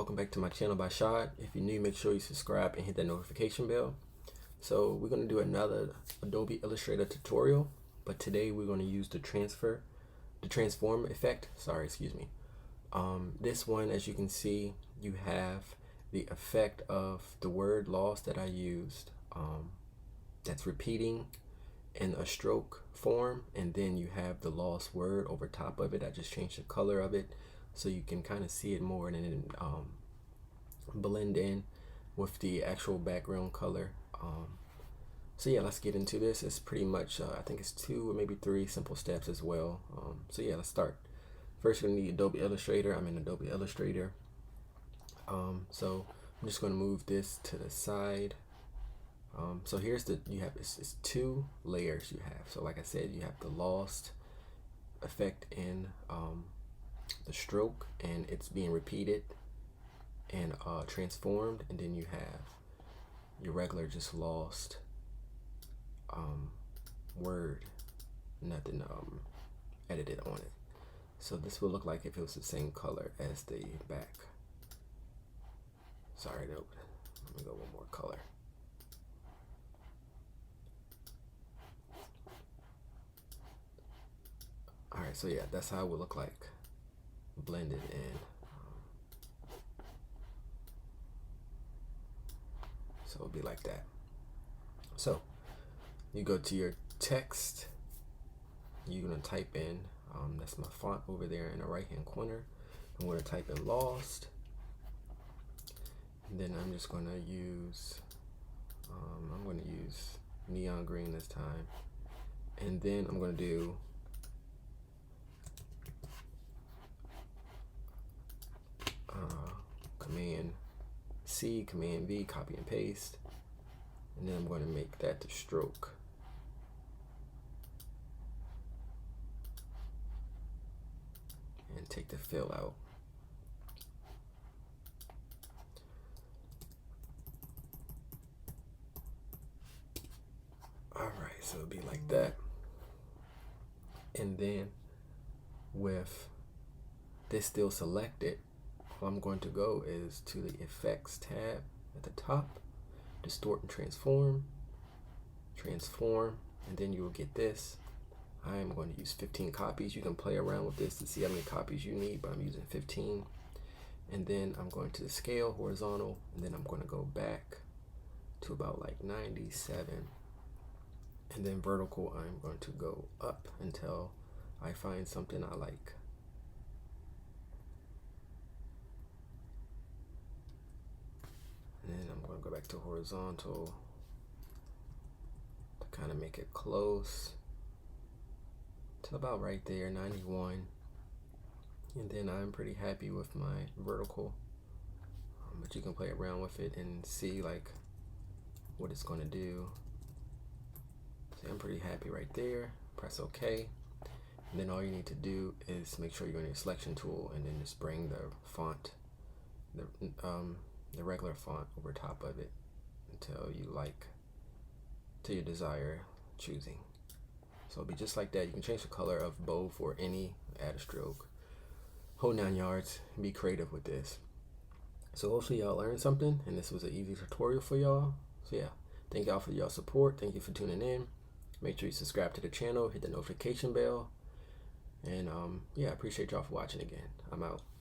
welcome back to my channel by Shad. If you're new, make sure you subscribe and hit that notification bell. So we're going to do another Adobe Illustrator tutorial, but today we're going to use the transform effect. This one, as you can see, you have the effect of the word lost that I used, that's repeating in a stroke form, and then you have the lost word over top of it. I just changed the color of it so you can kind of see it more and then blend in with the actual background color. So yeah, let's get into this. It's pretty much I think it's 2 or maybe 3 simple steps as well. So yeah, let's start. First, you're gonna need Adobe Illustrator. I'm in Adobe Illustrator. So I'm just going to move this to the side. So here's it's 2 layers you have. So like I said, you have the lost effect in the stroke, and it's being repeated and transformed, and then you have your regular just lost word, nothing edited on it. So this will look like if it was the same color as the back. Sorry, no, let me go one more color. Alright, so yeah, that's how it would look like blended in. So it'll be like that. So you go to your text, you're gonna type in, that's my font over there in the right hand corner. I'm gonna type in lost, and then I'm just gonna use, neon green this time, and then I'm gonna do Command C, Command V, copy and paste, and then I'm going to make that the stroke. And take the fill out. Alright, so it'll be like that. And then with this still selected, all I'm going to go is to the effects tab at the top, distort and transform, and then you will get this. I am going to use 15 copies. You can play around with this to see how many copies you need, but I'm using 15. And then I'm going to the scale, horizontal, and then I'm going to go back to about like 97. And then vertical, I'm going to go up until I find something I like. And then I'm going to go back to horizontal to kind of make it close to about right there, 91. And then I'm pretty happy with my vertical, but you can play around with it and see like what it's going to do. So I'm pretty happy right there. Press OK, and then all you need to do is make sure you're on your selection tool, and then just bring the font, the regular font over top of it until you like, to your desire choosing. So it'll be just like that. You can change the color of both or any, add a stroke, whole 9 yards, and be creative with this. So hopefully y'all learned something, and this was an easy tutorial for y'all. So yeah, thank y'all for y'all support. Thank you for tuning in. Make sure you subscribe to the channel, hit the notification bell, and yeah, I appreciate y'all for watching again. I'm out.